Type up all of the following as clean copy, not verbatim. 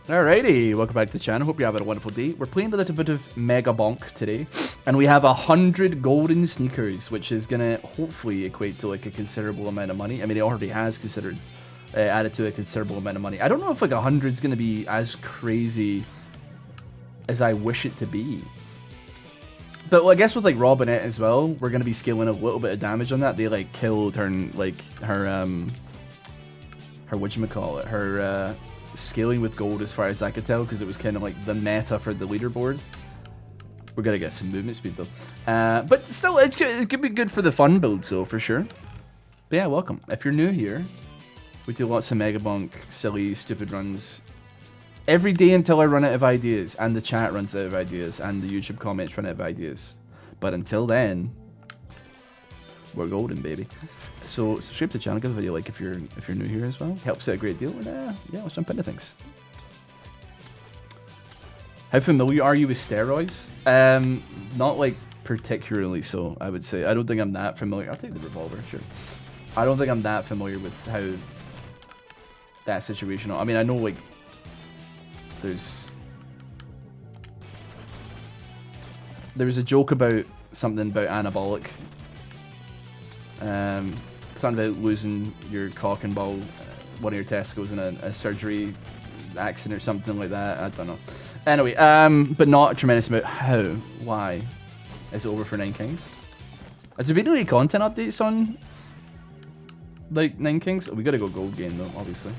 Alrighty, welcome back to the channel. Hope you're having a wonderful day. We're playing a little bit of MEGABONK today, and we have 100 golden sneakers, which is gonna hopefully equate to like a considerable amount of money. I mean, it already has added to a considerable amount of money. I don't know if like 100 is gonna be as crazy as I wish it to be. But well, I guess with like Robinette as well, we're gonna be scaling a little bit of damage on that. They like killed her, her whatchamacallit, her scaling with gold as far as I could tell, because it was kind of like the meta for the leaderboard. We're gonna get some movement speed though. But still, it could be good for the fun build, so for sure. But yeah, welcome. If you're new here, we do lots of MEGABONK, silly, stupid runs every day until I run out of ideas, and the chat runs out of ideas, and the YouTube comments run out of ideas. But until then, we're golden, baby. So subscribe to the channel, give the video a like if you're new here as well. Helps out a great deal. And yeah, let's jump into things. How familiar are you with steroids? Not like particularly so, I would say. I don't think I'm that familiar. I'll take the revolver, sure. I don't think I'm that familiar with how that situation. I mean, I know like there was a joke about something about anabolic. Something about losing your cock and ball, one of your testicles in a surgery accident or something like that. I don't know. Anyway, but not a tremendous amount. How? Why? Is it over for Nine Kings? Has there been any content updates on like Nine Kings? We gotta go gold game though, obviously.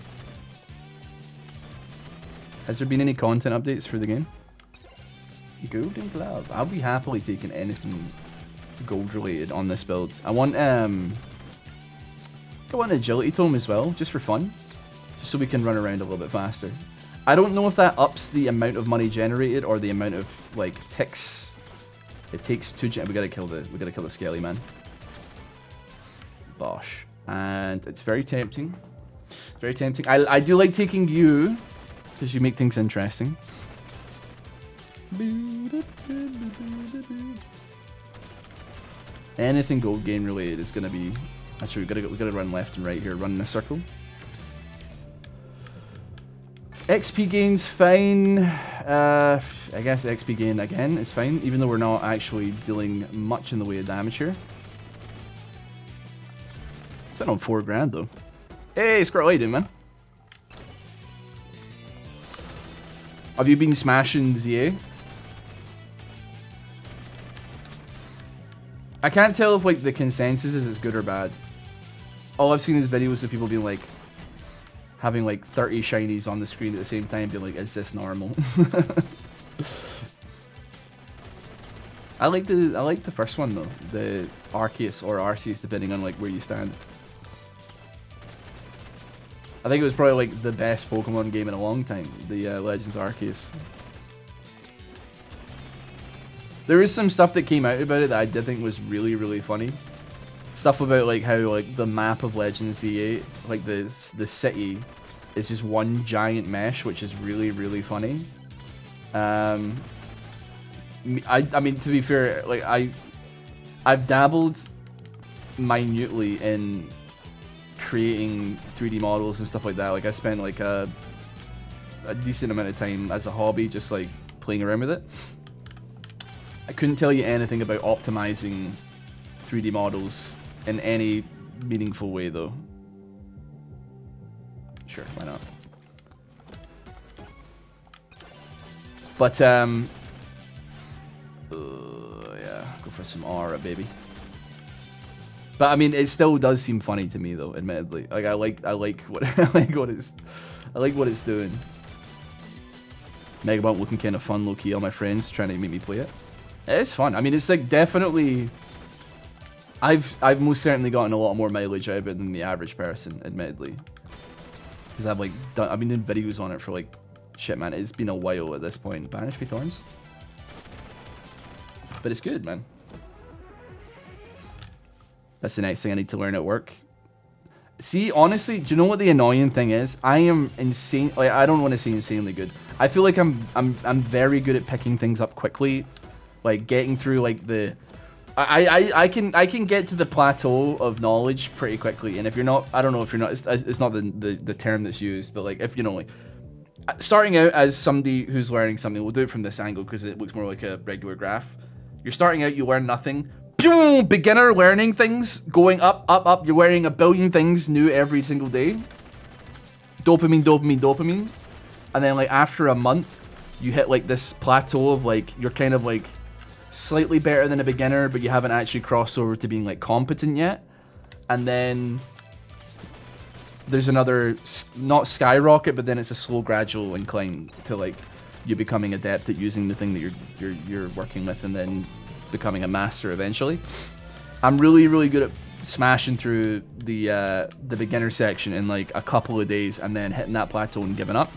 Has there been any content updates for the game? Golden glove. I'll be happily taking anything gold related on this build. I want agility tome as well, just for fun, just so we can run around a little bit faster. I don't know if that ups the amount of money generated or the amount of like ticks it takes to we gotta kill the skelly man. Bosh. And it's very tempting. Very tempting. I do like taking you because you make things interesting. Anything gold gain related is gonna be. Actually, we gotta run left and right here. Run in a circle. XP gain's fine. I guess XP gain again is fine, even though we're not actually dealing much in the way of damage here. It's not on 4 grand though. Hey, Squirrel, how you doing, man? Have you been smashing ZA? I can't tell if like the consensus is it's good or bad. All I've seen is videos of people being like having like 30 shinies on the screen at the same time, being like, is this normal? I like the first one though, the Arceus or Arceus, depending on like where you stand. I think it was probably like the best Pokemon game in a long time, the Legends Arceus. There is some stuff that came out about it that I did think was really, really funny. Stuff about like how like the map of Legends Z8, like the city, is just one giant mesh, which is really, really funny. I mean, to be fair, like I've dabbled minutely in creating 3D models and stuff like that. Like I spent like a decent amount of time as a hobby just like playing around with it. I couldn't tell you anything about optimizing 3D models in any meaningful way though. Sure, why not? But yeah, go for some aura, baby. But I mean, it still does seem funny to me though, admittedly. Like I like what I like what it's doing. MEGABONK looking kind of fun, low key. All my friends trying to make me play it. It is fun. I mean, it's like definitely. I've most certainly gotten a lot more mileage out of it than the average person, admittedly. Because I've been doing videos on it for like, shit, man. It's been a while at this point. Banish me thorns. But it's good, man. That's the next thing I need to learn at work. See, honestly, do you know what the annoying thing is? I am insane. Like, I don't want to say insanely good. I feel like I'm very good at picking things up quickly, like getting through like the. I can get to the plateau of knowledge pretty quickly, and if you're not, I don't know if you're not. It's not the term that's used, but like if you know, like starting out as somebody who's learning something, we'll do it from this angle because it looks more like a regular graph. You're starting out, you learn nothing. Boom, beginner learning things, going up, up, up. You're learning a billion things new every single day. Dopamine, dopamine, dopamine. And then like after a month, you hit like this plateau of like, you're kind of like slightly better than a beginner, but you haven't actually crossed over to being like competent yet. And then there's another, not skyrocket, but then it's a slow gradual incline to like you becoming adept at using the thing that you're working with, and then becoming a master eventually. I'm really good at smashing through the beginner section in like a couple of days and then hitting that plateau and giving up.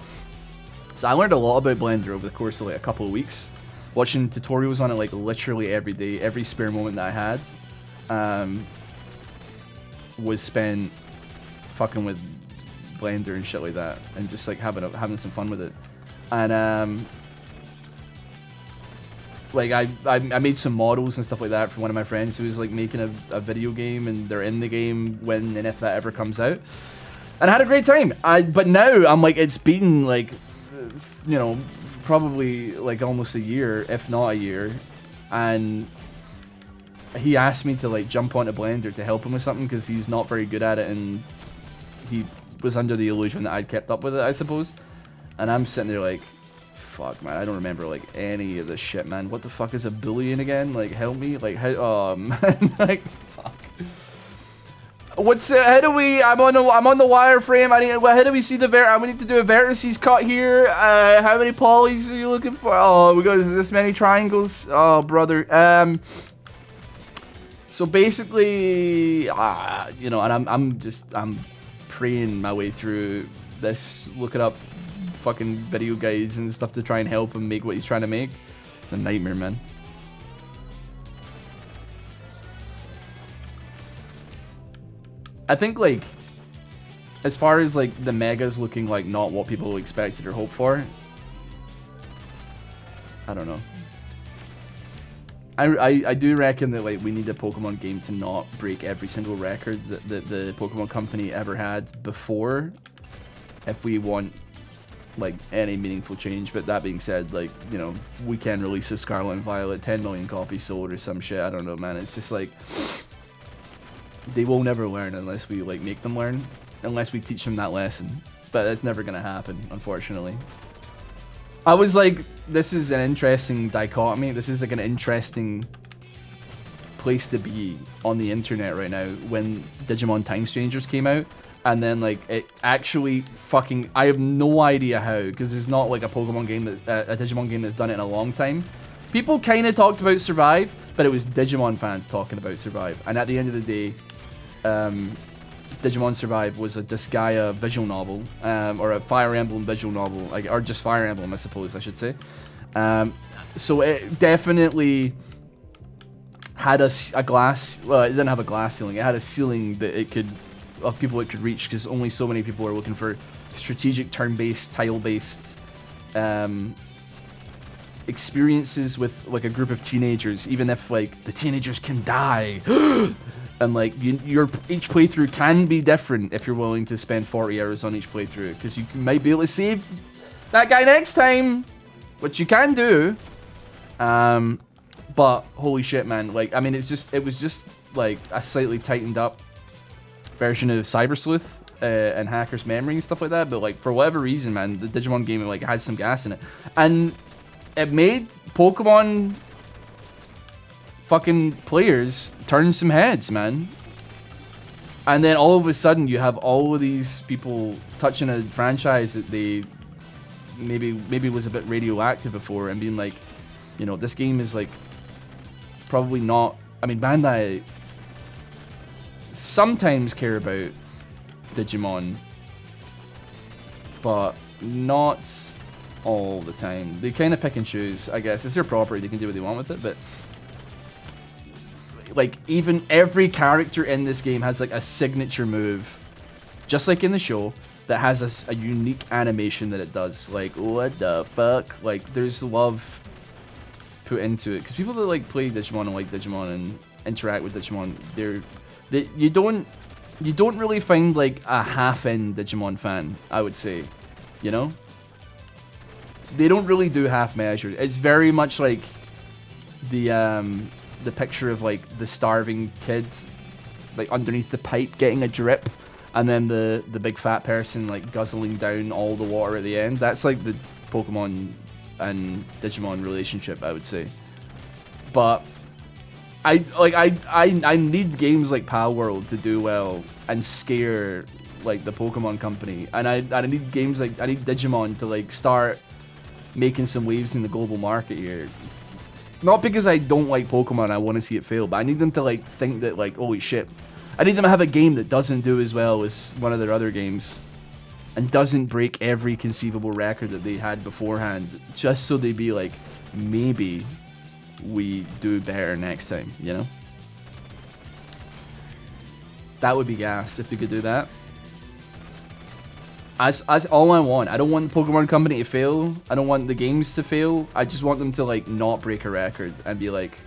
So I learned a lot about Blender over the course of like a couple of weeks, watching tutorials on it like literally every day. Every spare moment that I had was spent fucking with Blender and shit like that, and just like having some fun with it. And like I made some models and stuff like that for one of my friends who was like making a video game, and they're in the game when and if that ever comes out, and I had a great time. But now I'm like, it's been like, you know, probably like almost a year, if not a year, and he asked me to like jump onto Blender to help him with something because he's not very good at it, and he was under the illusion that I'd kept up with it, I suppose. And I'm sitting there like, fuck, man, I don't remember like any of this shit, man. What the fuck is a Boolean again? Like, help me. Like, how? Man, like, fuck. What's how do we? I'm on the wireframe. How do we see the we need to do a vertices cut here. How many polys are you looking for? Oh, we got this many triangles. Oh, brother. So basically, you know, and I'm praying my way through this, looking up fucking video guides and stuff to try and help him make what he's trying to make. It's a nightmare, man. I think like, as far as like the megas looking like not what people expected or hoped for, I don't know. I do reckon that like we need a Pokemon game to not break every single record that the Pokemon company ever had before, if we want like any meaningful change. But that being said, like, you know, we can release of Scarlet and Violet, 10 million copies sold or some shit. I don't know, man. It's just like, they will never learn unless we like make them learn, unless we teach them that lesson. But that's never gonna happen, unfortunately. I was like, this is an interesting dichotomy. This is like an interesting place to be on the internet right now when Digimon Time Strangers came out. And then like it actually fucking, I have no idea how, because there's not like a Pokemon game, that a Digimon game that's done it in a long time. People kind of talked about Survive, but it was Digimon fans talking about Survive. And at the end of the day, Digimon Survive was a Disgaea visual novel, or a Fire Emblem visual novel, like, or just Fire Emblem, I suppose I should say. So it definitely had a glass, well, it didn't have a glass ceiling, it had a ceiling that it could, of people it could reach, because only so many people are looking for strategic turn-based, tile-based experiences with like a group of teenagers, even if like the teenagers can die. And like your each playthrough can be different if you're willing to spend 40 hours on each playthrough, because you might be able to save that guy next time, which you can do. But holy shit, man! Like, I mean, it was just like a slightly tightened up version of Cyber Sleuth and Hacker's Memory and stuff like that. But like for whatever reason, man, the Digimon game like had some gas in it, and it made Pokemon fucking players turn some heads, man. And then all of a sudden you have all of these people touching a franchise that they maybe was a bit radioactive before, and being like, you know, this game is like probably not, I mean, Bandai sometimes care about Digimon, but not all the time. They kind of pick and choose, I guess. It's their property, they can do what they want with it, but like, even every character in this game has like a signature move, just like in the show, that has a unique animation that it does. Like, what the fuck? Like, there's love put into it, because people that like play Digimon and like Digimon and interact with Digimon, you don't really find like a half-in Digimon fan, I would say, you know? They don't really do half measures. It's very much like the picture of like the starving kid, like underneath the pipe getting a drip, and then the big fat person like guzzling down all the water at the end. That's like the Pokemon and Digimon relationship, I would say. But I need games like Pal World to do well and scare like the Pokemon company, and I need games like, I need Digimon to like start making some waves in the global market here. Not because I don't like Pokemon, I want to see it fail, but I need them to like think that like, holy shit, I need them to have a game that doesn't do as well as one of their other games and doesn't break every conceivable record that they had beforehand, just so they'd be like, maybe we do better next time, you know? That would be gas if we could do that. As all I want. I don't want the Pokemon Company to fail. I don't want the games to fail. I just want them to like not break a record and be like,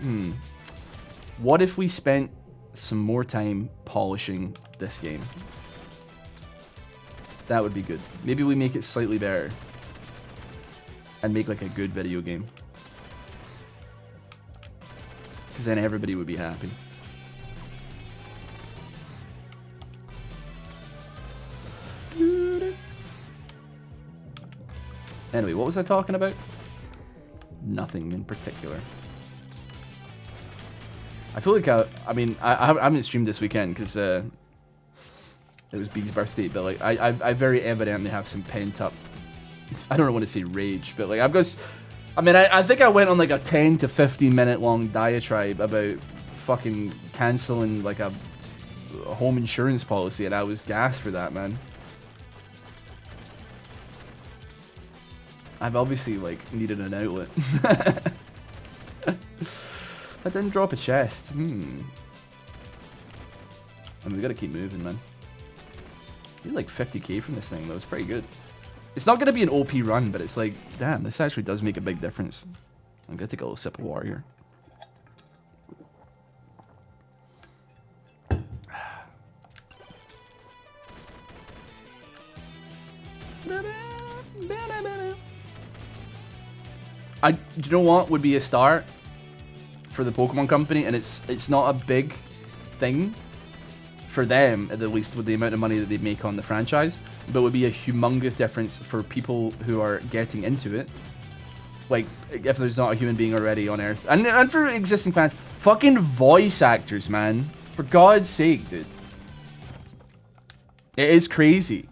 what if we spent some more time polishing this game? That would be good. Maybe we make it slightly better and make like a good video game. Because then everybody would be happy. Anyway, what was I talking about? Nothing in particular. I feel like I mean, I haven't streamed this weekend because it was B's birthday, but like I very evidently have some pent up, I don't want to say rage, but like I've got, I mean, I think I went on like a 10 to 15 minute long diatribe about fucking cancelling like a home insurance policy, and I was gassed for that, man. I've obviously like needed an outlet. I didn't drop a chest. And we gotta keep moving, man. You like 50k from this thing though. It's pretty good. It's not gonna be an OP run, but it's like, damn, this actually does make a big difference. I'm gonna take a little sip of water here. Do you know what would be a start for the Pokemon Company? And it's not a big thing for them, at least with the amount of money that they make on the franchise, but would be a humongous difference for people who are getting into it. Like, if there's not a human being already on Earth. And for existing fans, fucking voice actors, man. For God's sake, dude. It is crazy.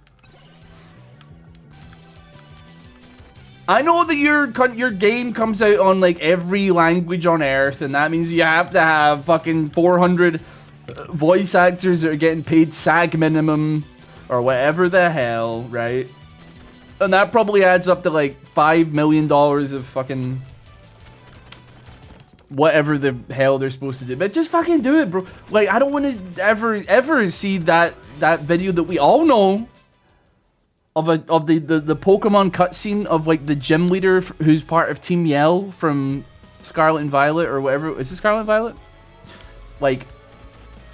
I know that your game comes out on like every language on Earth, and that means you have to have fucking 400 voice actors that are getting paid SAG minimum or whatever the hell, right? And that probably adds up to like $5 million of fucking whatever the hell they're supposed to do. But just fucking do it, bro. Like, I don't want to ever see that video that we all know of the Pokemon cutscene of like the gym leader who's part of Team Yell from Scarlet and Violet or whatever. Is it Scarlet and Violet? Like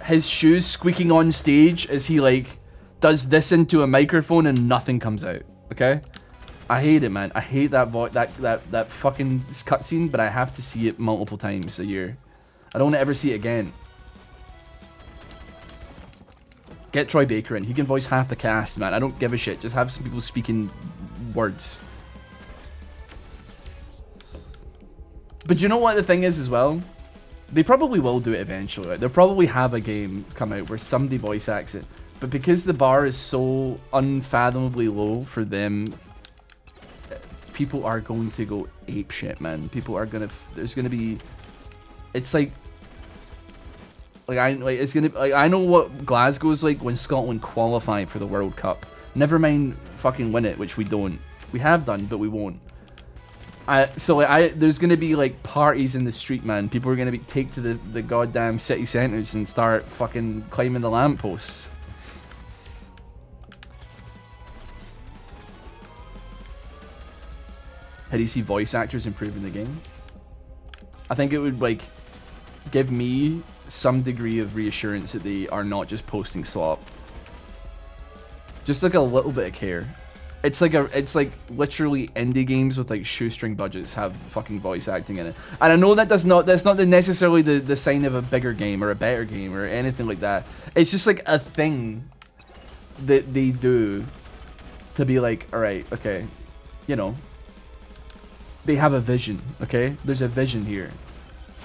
his shoes squeaking on stage as he like does this into a microphone and nothing comes out. Okay, I hate it, man. I hate that that fucking cutscene, but I have to see it multiple times a year. I don't want to ever see it again. Get Troy Baker in. He can voice half the cast, man. I don't give a shit. Just have some people speaking words. But you know what the thing is as well? They probably will do it eventually. Right? They'll probably have a game come out where somebody voice acts it. But because the bar is so unfathomably low for them, people are going to go apeshit, man. People are gonna. There's gonna be. It's like. I know what Glasgow's like when Scotland qualify for the World Cup. Never mind fucking win it, which we don't. We have done, but we won't. There's gonna be like parties in the street, man. People are gonna take to the goddamn city centres and start fucking climbing the lampposts. How do you see voice actors improving the game? I think it would like give me some degree of reassurance that they are not just posting slop. Just like a little bit of care. It's like literally indie games with like shoestring budgets have fucking voice acting in it. And I know that's not necessarily the sign of a bigger game or a better game or anything like that. It's just like a thing that they do to be like, all right, okay, you know, they have a vision, okay? There's a vision here.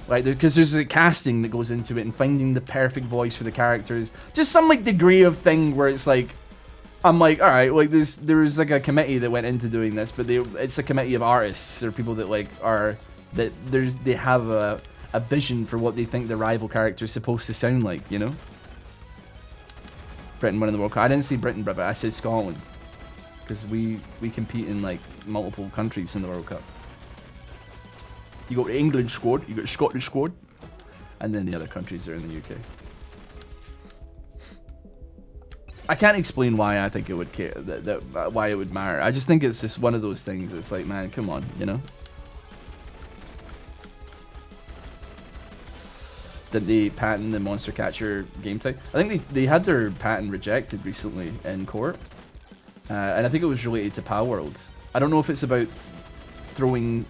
Like, because there's a casting that goes into it and finding the perfect voice for the characters. Just some like degree of thing where it's like, I'm like, all right, like there's like a committee that went into doing this, but it's a committee of artists or people that like they have a vision for what they think the rival character is supposed to sound like, you know? Britain winning the World Cup. I didn't say Britain, but I said Scotland, because we compete in like multiple countries in the World Cup. You got the England squad, you got the Scottish squad, and then the other countries are in the UK. I can't explain why I think it would care, why it would matter. I just think it's just one of those things. It's like, man, come on, you know. Did they patent the monster catcher game type? I think they had their patent rejected recently in court, and I think it was related to Power World. I don't know if it's about throwing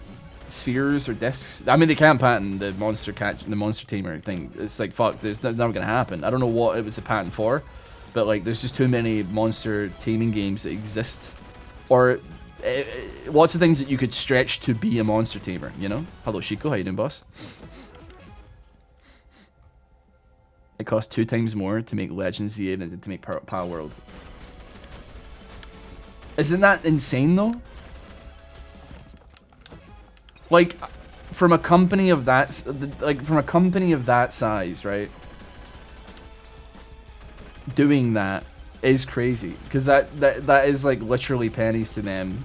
spheres or discs. I mean, they can't patent the monster tamer thing. It's like, fuck, there's never gonna happen. I don't know what it was a patent for. But like, there's just too many monster taming games that exist, or lots of things that you could stretch to be a monster tamer. You know? Hello, Chico. How you doing, boss? It costs 2 times more to make Legends EA than it did to make Power World. Isn't that insane though? Like, from a company of that size, right? Doing that is crazy, because that is like literally pennies to them.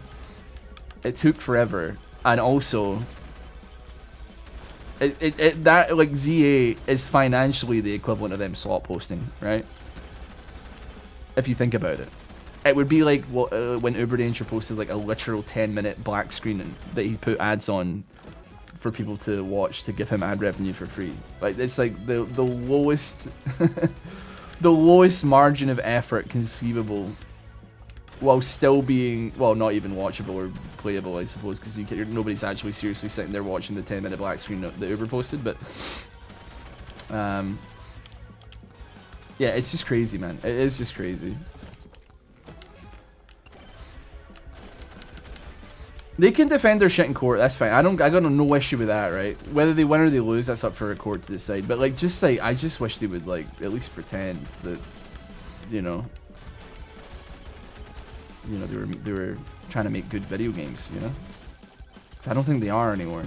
It took forever, and also that like ZA is financially the equivalent of them slot posting, right? If you think about it, it would be like when Uber Danger posted like a literal 10-minute black screen that he put ads on for people to watch to give him ad revenue for free. Like, it's like the lowest the lowest margin of effort conceivable, while still being, well, not even watchable or playable, I suppose, because nobody's actually seriously sitting there watching the 10-minute black screen that Uber posted. But yeah, it's just crazy, man. It is just crazy. They can defend their shit in court, that's fine. I got no issue with that, right? Whether they win or they lose, that's up for a court to decide. But like, just like, I just wish they would like at least pretend that, you know, they were trying to make good video games, you know? I don't think they are anymore.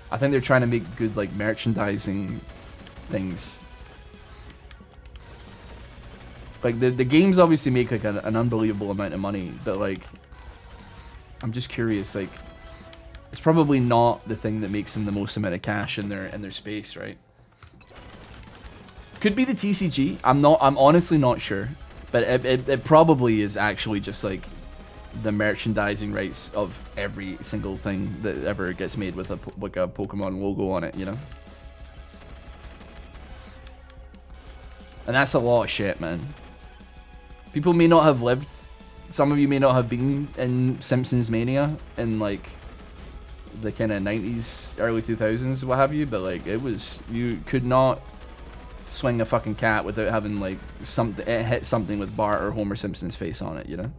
I think they're trying to make good like merchandising things. Like the games obviously make like an unbelievable amount of money, but like, I'm just curious, like, it's probably not the thing that makes them the most amount of cash in their space, right? Could be the TCG. I'm honestly not sure, but it probably is actually just like the merchandising rights of every single thing that ever gets made with a Pokemon logo on it, you know? And that's a lot of shit, man. People may not have lived, some of you may not have been in Simpsons Mania in like the kind of 90s, early 2000s, what have you, but like it was, you could not swing a fucking cat without having like something, it hit something with Bart or Homer Simpson's face on it, you know?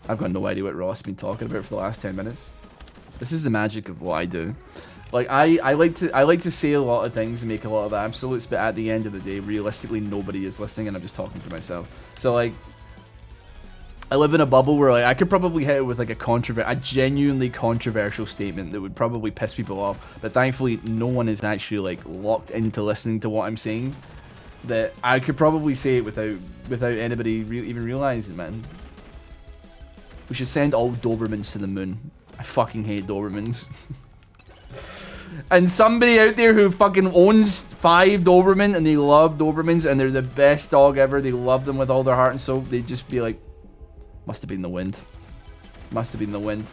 I've got no idea what Ross has been talking about for the last 10 minutes. This is the magic of what I do. Like, I like to say a lot of things and make a lot of absolutes, but at the end of the day, realistically, nobody is listening, and I'm just talking to myself. So, like, I live in a bubble where, like, I could probably hit it with, like, a genuinely controversial statement that would probably piss people off, but thankfully, no one is actually, like, locked into listening to what I'm saying, that I could probably say it without anybody even realizing, man. We should send all Dobermans to the moon. I fucking hate Dobermans. And somebody out there who fucking owns 5 Doberman and they love Dobermans and they're the best dog ever, they love them with all their heart and soul, they'd just be like, must have been the wind. Must have been the wind.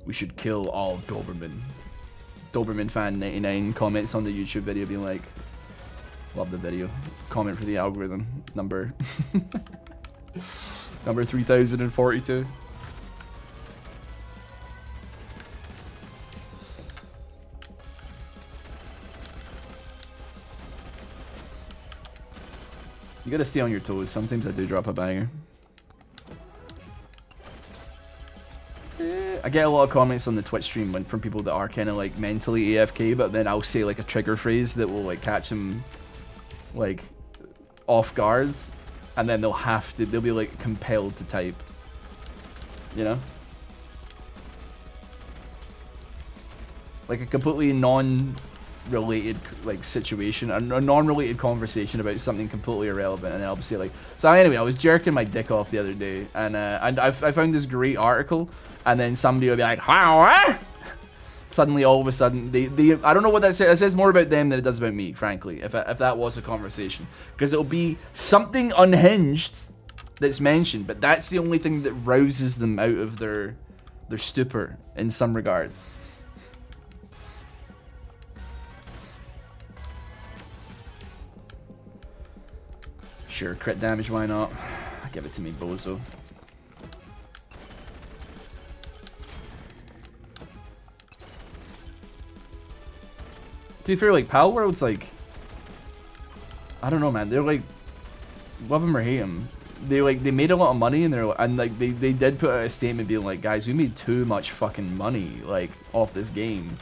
We should kill all Doberman. Doberman fan 99 comments on the YouTube video being like, love the video. Comment for the algorithm. Number 3042. You gotta stay on your toes. Sometimes I do drop a banger. I get a lot of comments on the Twitch stream from people that are kind of like mentally AFK, but then I'll say like a trigger phrase that will like catch them like off guards, and then they'll be like compelled to type, you know, like a completely non-related like situation, a non-related conversation about something completely irrelevant, and then I'll say like, so anyway, I was jerking my dick off the other day, and I found this great article, and then somebody will be like, how? Suddenly, all of a sudden, they I don't know what that says. It says more about them than it does about me, frankly, if that was a conversation. Because it'll be something unhinged that's mentioned, but that's the only thing that rouses them out of their stupor in some regard. Sure, crit damage, why not? Give it to me, bozo. To be fair, like, Pal World's like, I don't know, man. They're like, love them or hate them. They made a lot of money, and they did put out a statement being like, guys, we made too much fucking money like off this game,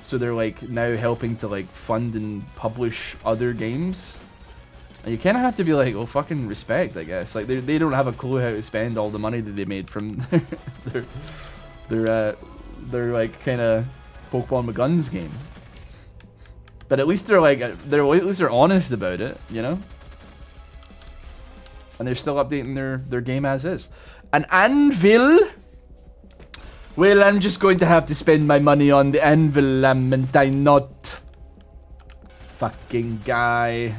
so they're like now helping to like fund and publish other games. And you kind of have to be like, oh, fucking respect, I guess. Like they don't have a clue how to spend all the money that they made from their like kind of Pokemon with Guns game. But at least they're like, at least they're honest about it, you know? And they're still updating their game as is. An anvil? Well, I'm just going to have to spend my money on the anvil, am I not? Fucking guy.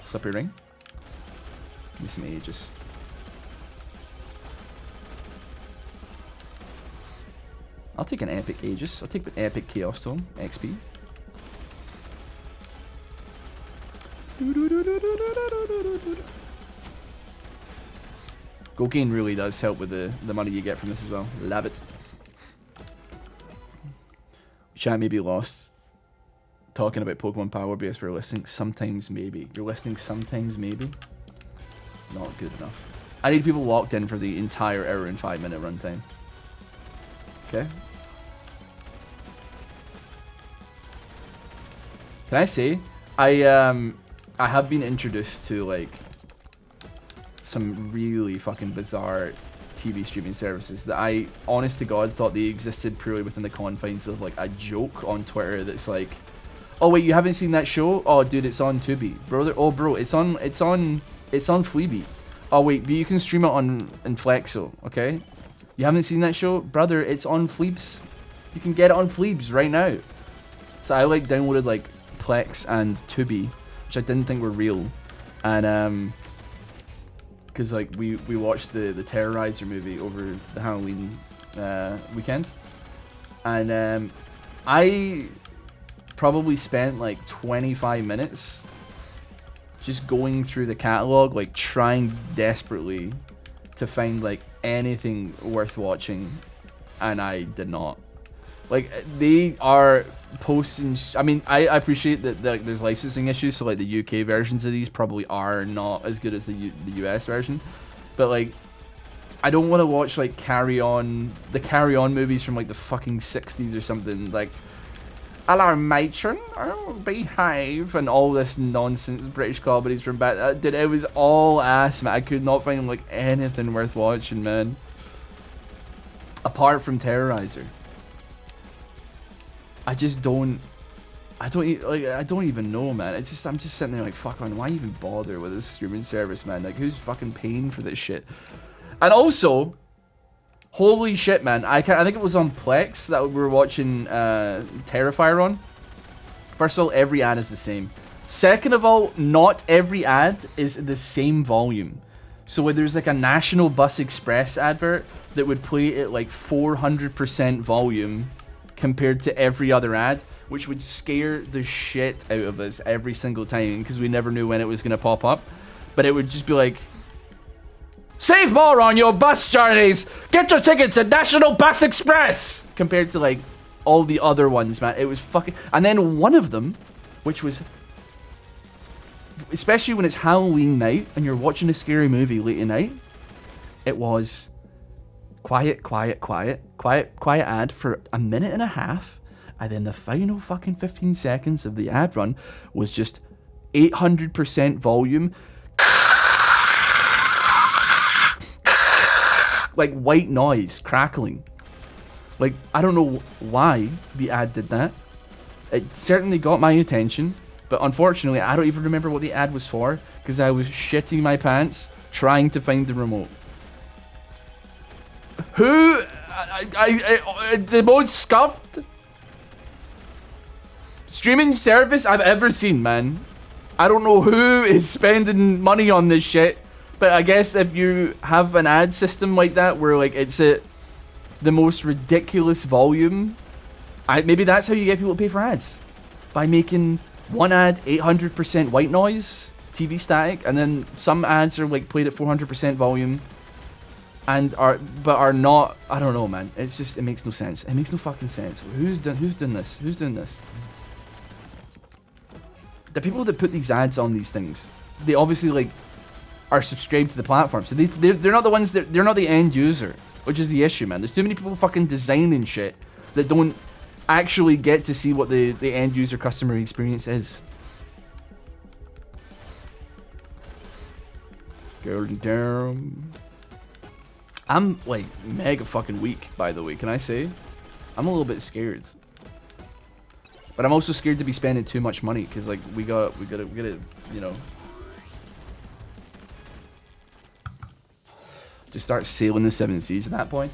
Slippery ring. Give me some Aegis. I'll take an epic Aegis. I'll take an epic Chaos Tome. XP. Gold gain really does help with the money you get from this as well. Love it. Chat may be lost talking about Pokemon Power Base for listening. Sometimes maybe. You're listening sometimes maybe. Not good enough. I need people locked in for the entire hour and 5-minute runtime. Okay. Can I say I have been introduced to like some really fucking bizarre TV streaming services that I, honest to God, thought they existed purely within the confines of like a joke on Twitter. That's like, oh wait, you haven't seen that show? Oh dude, it's on Tubi, brother. Oh bro, it's on Fleabee. Oh wait, but you can stream it on Inflexo, okay? You haven't seen that show? Brother, it's on Fleebs. You can get it on Fleebs right now. So I like downloaded like Plex and Tubi, which I didn't think were real. And because like we watched the Terrorizer movie over the Halloween weekend. And I probably spent like 25 minutes just going through the catalog, like trying desperately to find like anything worth watching, and I did not. Like, they are posting, I mean, I appreciate that there's licensing issues, so like the UK versions of these probably are not as good as the US version, but like I don't want to watch like the Carry On movies from like the fucking 60s or something, like hello matron, oh, behave, and all this nonsense British comedies from back. Dude, it was all ass, man. I could not find like anything worth watching, man. Apart from Terrorizer. I don't even know, man. It's just, I'm just sitting there like, fuck on, why even bother with this streaming service, man? Like, who's fucking paying for this shit? And also, holy shit, man. I think it was on Plex that we were watching Terrifier on. First of all, every ad is the same. Second of all, not every ad is the same volume. So when there's like a National Bus Express advert that would play at like 400% volume compared to every other ad, which would scare the shit out of us every single time because we never knew when it was going to pop up. But it would just be like, save more on your bus journeys! Get your tickets at National Bus Express! Compared to like all the other ones, man. It was fucking... And then one of them, which was... Especially when it's Halloween night and you're watching a scary movie late at night, it was quiet ad for a minute and a half, and then the final fucking 15 seconds of the ad run was just 800% volume, like white noise crackling. Like, I don't know why the ad did that. It certainly got my attention. But unfortunately, I don't even remember what the ad was for because I was shitting my pants trying to find the remote. The most scuffed streaming service I've ever seen, man. I don't know who is spending money on this shit, but I guess if you have an ad system like that where like it's at the most ridiculous volume, maybe that's how you get people to pay for ads, by making one ad 800% white noise, TV static, and then some ads are like played at 400% volume, and are not. I don't know, man. It's just, it makes no sense. It makes no fucking sense. Who's done this? Who's doing this? The people that put these ads on these things, they obviously like are subscribed to the platform, so they're not the ones that they're not the end user, which is the issue, man. There's too many people fucking designing shit that don't actually get to see what the end user customer experience is. Golden Down. I'm like mega fucking weak, by the way. Can I say? I'm a little bit scared, but I'm also scared to be spending too much money because like we gotta you know, just start sailing the 7 seas at that point.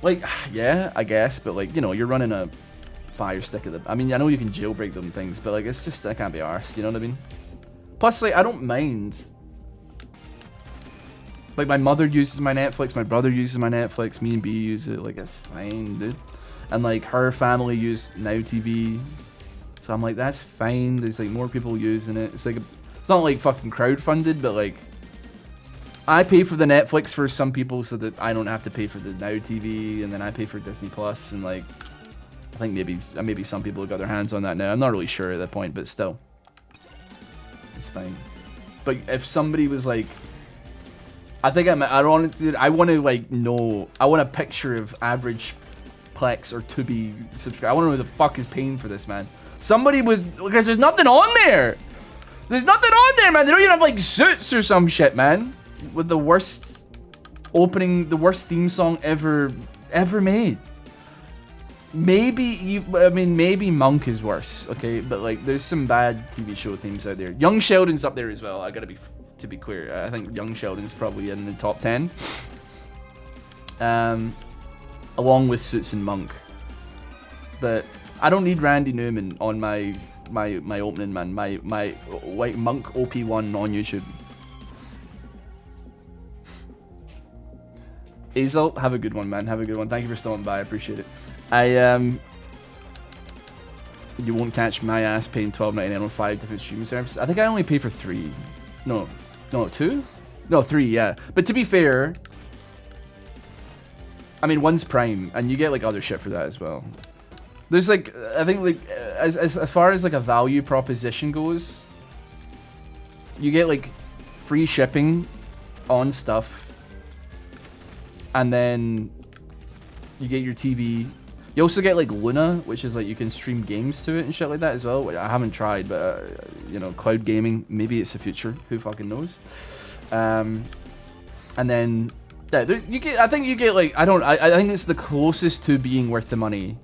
Like, yeah, I guess, but like, you know, you're running a Fire Stick at the... I mean, I know you can jailbreak them things, but like, it's just, I can't be arsed, you know what I mean? Plus, like, I don't mind. Like, my mother uses my Netflix, my brother uses my Netflix, me and B use it, like, it's fine, dude. And like, her family use Now TV, so I'm like, that's fine, there's like more people using it. It's like, it's not like fucking crowdfunded, but like, I pay for the Netflix for some people so that I don't have to pay for the Now TV, and then I pay for Disney Plus, and like, I think maybe some people have got their hands on that now. I'm not really sure at that point, but still, it's fine. But if somebody was like, I want to like know, I want a picture of average Plex or Tubi subscribe. I want to know who the fuck is paying for this, man. Somebody would, because there's nothing on there. There's nothing on there, man. They don't even have like Suits or some shit, man. With the worst opening, the worst theme song ever made. Maybe maybe Monk is worse, okay? But like, there's some bad TV show themes out there. Young Sheldon's up there as well. I gotta to be clear. I think Young Sheldon's probably in the top 10. Along with Suits and Monk. But I don't need Randy Newman on my opening, man. My white Monk OP1 on YouTube. Azel, have a good one, man. Have a good one. Thank you for stopping by. I appreciate it. You won't catch my ass paying $12.99 on 5 different streaming services. I think I only pay for 3. No, 2? No, 3, yeah. But to be fair, I mean, one's Prime, and you get like other shit for that as well. There's like, I think like, as far as like a value proposition goes, you get like free shipping on stuff, and then you get your TV. You also get like Luna, which is like you can stream games to it and shit like that as well. Which I haven't tried, but you know, cloud gaming, maybe it's the future. Who fucking knows? And then yeah, you get. I think you get like, I think it's the closest to being worth the money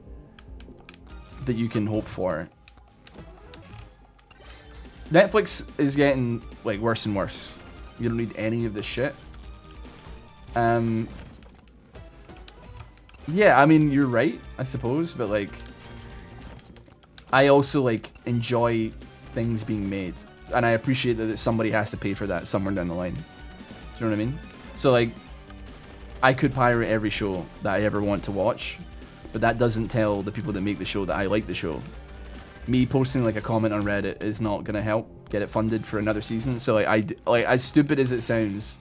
that you can hope for. Netflix is getting like worse and worse. You don't need any of this shit. Yeah, I mean, you're right, I suppose, but like, I also like enjoy things being made, and I appreciate that somebody has to pay for that somewhere down the line. you know what I mean? So like, I could pirate every show that I ever want to watch, but that doesn't tell the people that make the show that I like the show. Me posting like a comment on Reddit is not gonna help get it funded for another season. So like, like as stupid as it sounds,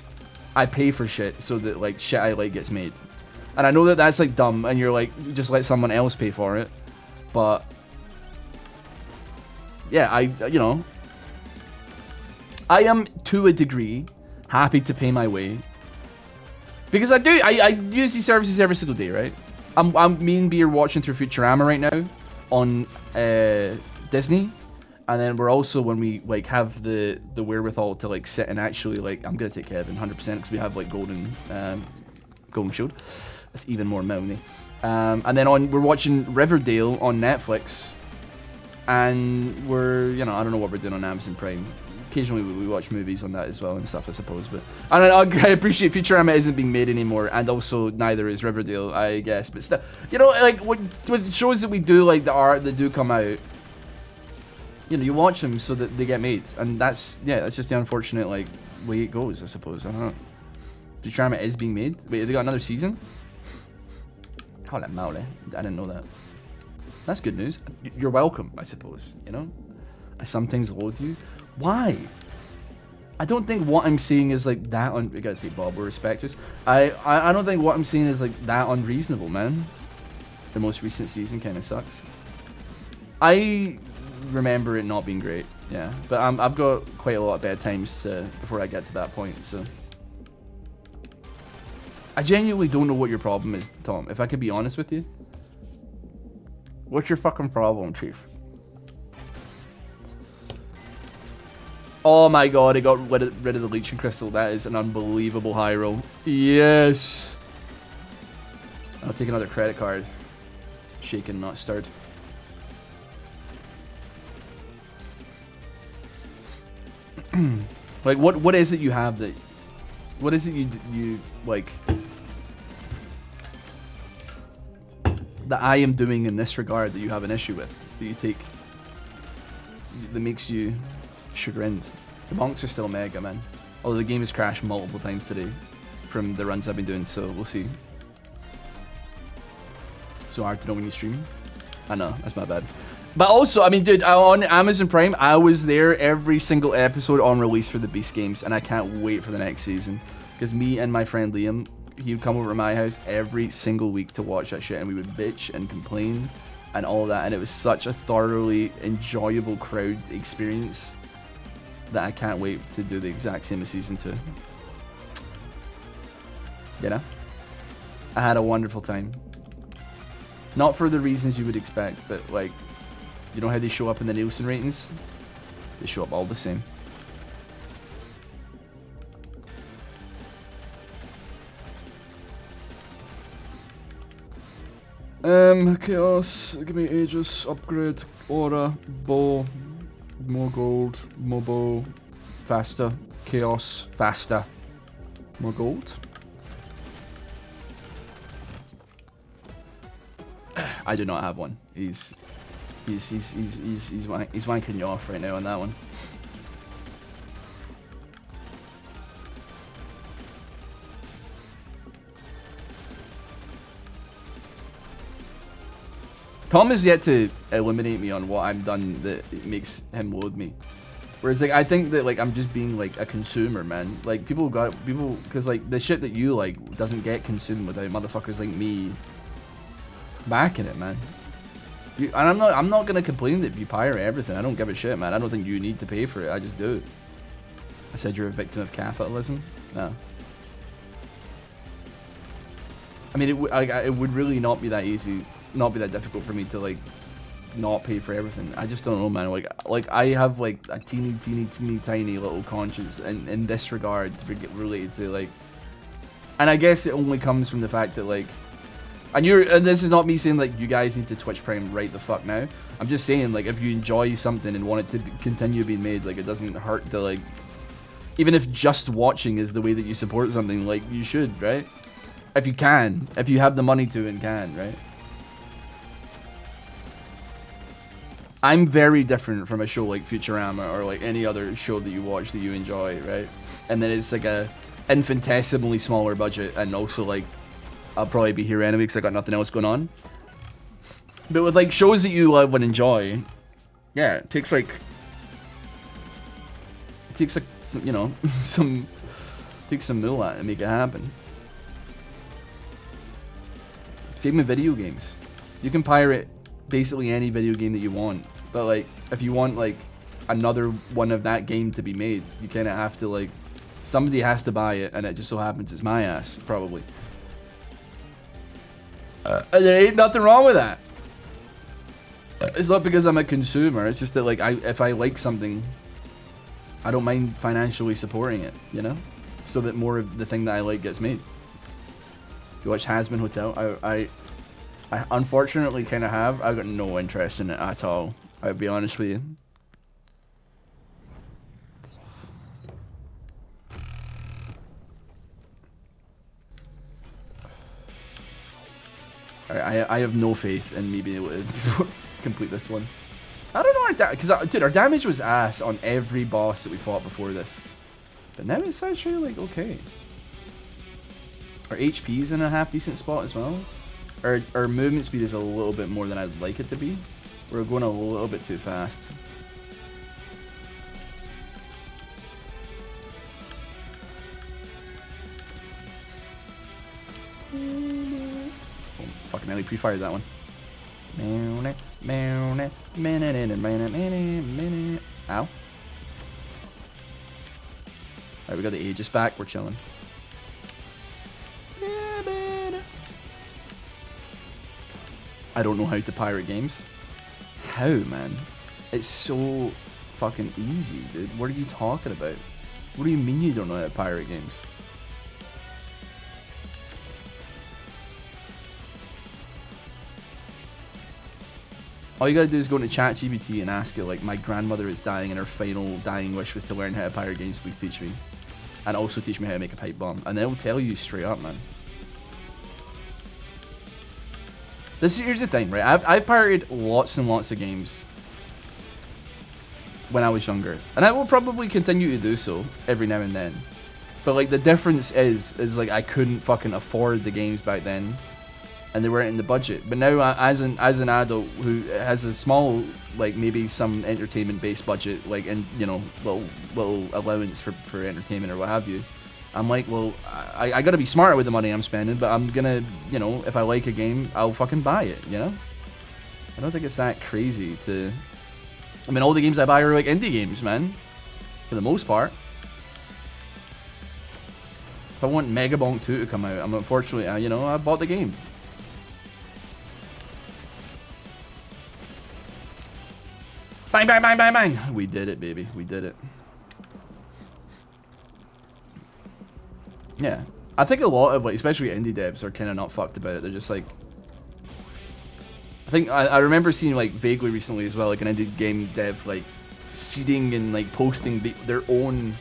I pay for shit so that like shit I like gets made. And I know that that's like dumb, and you're like, just let someone else pay for it. But yeah, you know, I am to a degree happy to pay my way because I use these services every single day, right? Me and B are watching through Futurama right now on Disney, and then we're also, when we like have the wherewithal to like sit and actually like, I'm gonna take Kevin 100% because we have like golden shield. That's even more moany. And then we're watching Riverdale on Netflix, and we're, you know, I don't know what we're doing on Amazon Prime. Occasionally we watch movies on that as well and stuff, I suppose. But I appreciate Futurama isn't being made anymore, and also neither is Riverdale, I guess. But still, you know, like with shows that we do like the art that do come out, you know, you watch them so that they get made, and that's just the unfortunate like way it goes, I suppose. I don't know. Futurama is being made. Wait, have they got another season? Holy moly, I didn't know that. That's good news. You're welcome, I suppose, you know? I sometimes loathe you. Why? I don't think what I'm saying is like that we gotta take Bob with respect. I don't think what I'm saying is like that unreasonable, man. The most recent season kind of sucks. I remember it not being great, yeah. But I've got quite a lot of bad times before I get to that point, so. I genuinely don't know what your problem is, Tom, if I can be honest with you. What's your fucking problem, Chief? Oh my god, it got rid of the leeching crystal. That is an unbelievable high roll. Yes! I'll take another credit card. Shaken, not stirred. Like, what is it you have that... What is it you like... that I am doing in this regard that you have an issue with? That you take... that makes you chagrined? The bonks are still mega, man. Although the game has crashed multiple times today from the runs I've been doing, so we'll see. So hard to know when you're streaming. I know, that's my bad. But also, I mean, dude, on Amazon Prime, I was there every single episode on release for the Beast games, and I can't wait for the next season. Because me and my friend Liam, he would come over to my house every single week to watch that shit, and we would bitch and complain and all that, and it was such a thoroughly enjoyable crowd experience that I can't wait to do the exact same as season 2. You know? I had a wonderful time. Not for the reasons you would expect, but like, you know how they show up in the Nielsen ratings? They show up all the same. Chaos, give me Aegis, upgrade, aura, bow, more gold, more bow, faster, chaos, faster, more gold. I do not have one. He's wanking you off right now on that one. Tom has yet to eliminate me on what I've done that makes him loathe me. Whereas like I think that like I'm just being like a consumer, man. Like people because like the shit that you like doesn't get consumed without motherfuckers like me backing it, man. And I'm not gonna complain that you pirate everything. I don't give a shit, man. I don't think you need to pay for it. I just do it. I said you're a victim of capitalism. No. I mean, it would really not be that easy. Not be that difficult for me to like not pay for everything. I just don't know, man. Like I have like a teeny tiny little conscience in this regard related to like, and I guess it only comes from the fact that like, and this is not me saying like you guys need to Twitch Prime right the fuck now. I'm just saying like if you enjoy something and want it to continue being made, like it doesn't hurt to like, even if just watching is the way that you support something, like you should, right? If you can, if you have the money to and can, right? I'm very different from a show like Futurama or like any other show that you watch that you enjoy, right? And then it's like infinitesimally smaller budget, and also like I'll probably be here anyway because I got nothing else going on. But with like shows that you love and enjoy, yeah, it takes like you know some moolah to make it happen. Same with video games. You can pirate basically any video game that you want, but like if you want like another one of that game to be made, you kind of have to like somebody has to buy it, and it just so happens it's my ass probably. And there ain't nothing wrong with that. It's not because I'm a consumer. It's just that like if I like something, I don't mind financially supporting it, you know, so that more of the thing that I like gets made. You watch Hazbin Hotel? I unfortunately kind of have. I've got no interest in it at all. I'll be honest with you. Alright, I have no faith in me being able to complete this one. I don't know because dude, our damage was ass on every boss that we fought before this, but now it's actually like okay. Our HP's in a half decent spot as well. Our movement speed is a little bit more than I'd like it to be. We're going a little bit too fast. Oh, fucking nearly pre-fired that one. Ow. Alright, we got the Aegis back. We're chilling. I don't know how to pirate games. How, man? It's so fucking easy, dude. What are you talking about? What do you mean you don't know how to pirate games? All you gotta do is go into ChatGPT and ask it, like, my grandmother is dying and her final dying wish was to learn how to pirate games, please teach me. And also teach me how to make a pipe bomb. And they'll tell you straight up, man. Here's the thing, right? I've pirated lots and lots of games when I was younger. And I will probably continue to do so every now and then. But, like, the difference is like, I couldn't fucking afford the games back then. And they weren't in the budget. But now, as an adult who has a small, like, maybe some entertainment-based budget, like, and, you know, little allowance for entertainment or what have you, I'm like, well, I gotta be smarter with the money I'm spending, but I'm gonna, you know, if I like a game, I'll fucking buy it, you know? I don't think it's that crazy to... I mean, all the games I buy are, like, indie games, man. For the most part. If I want Megabonk 2 to come out, I'm unfortunately, you know, I bought the game. Bang, bang, bang, bang, bang! We did it, baby. We did it. Yeah. I think a lot of, like, especially indie devs are kind of not fucked about it. They're just like... I think, I remember seeing, like, vaguely recently as well, like, an indie game dev, like, seeding and, like, posting their own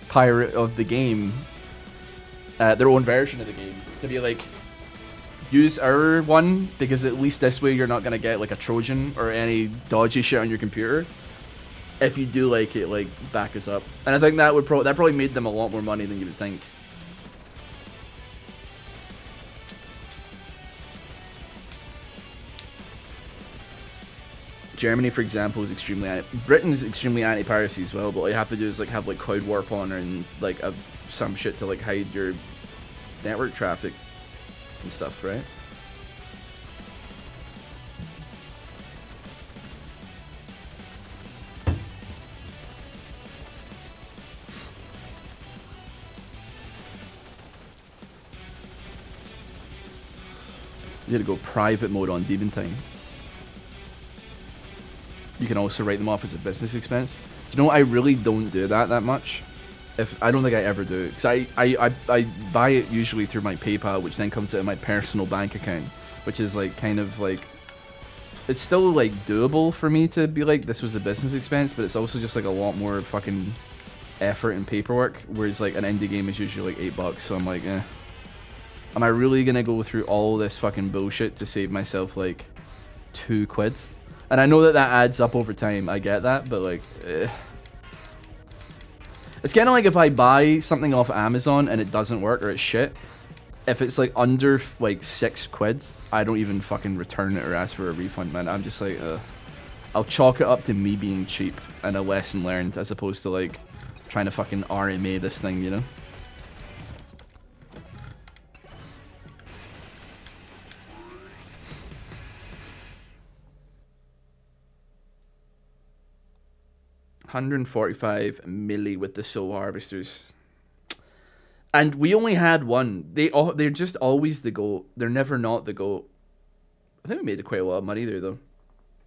pirate of the game, their own version of the game, to be like, use our one, because at least this way you're not gonna get, like, a Trojan or any dodgy shit on your computer. If you do like it, like, back us up. And I think that would that probably made them a lot more money than you would think. Germany, for example, is extremely Britain's extremely anti-piracy as well, but all you have to do is, like, have, like, cloud warp on and, like, some shit to, like, hide your network traffic and stuff, right? You gotta go private mode on Demon Time. You can also write them off as a business expense. Do you know what? I really don't do that much. I don't think I ever do, because I buy it usually through my PayPal, which then comes out of my personal bank account, which is, like, kind of like, it's still, like, doable for me to be like, this was a business expense, but it's also just, like, a lot more fucking effort and paperwork, whereas, like, an indie game is usually like $8, so I'm like, eh. Am I really gonna go through all this fucking bullshit to save myself, like, £2? And I know that adds up over time, I get that, but, like, It's kind of like if I buy something off Amazon and it doesn't work or it's shit. If it's like under like £6, I don't even fucking return it or ask for a refund, man. I'm just like, I'll chalk it up to me being cheap and a lesson learned as opposed to like trying to fucking RMA this thing, you know? $145 milli with the soul harvesters. And we only had one. They're just always the goat. They're never not the goat. I think we made quite a lot of money there though.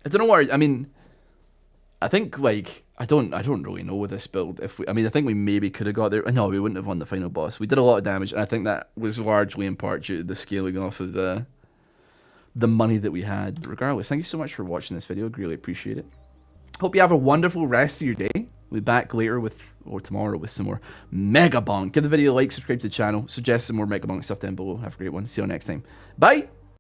I don't know where. I mean, I think like I don't really know with this build. I think we maybe could have got there. No, we wouldn't have won the final boss. We did a lot of damage, and I think that was largely in part due to the scaling off of the money that we had. Regardless, thank you so much for watching this video. I really appreciate it. Hope you have a wonderful rest of your day. We'll be back later or tomorrow with some more MEGABONK. Give the video a like, subscribe to the channel, suggest some more MEGABONK stuff down below. Have a great one. See you next time. Bye!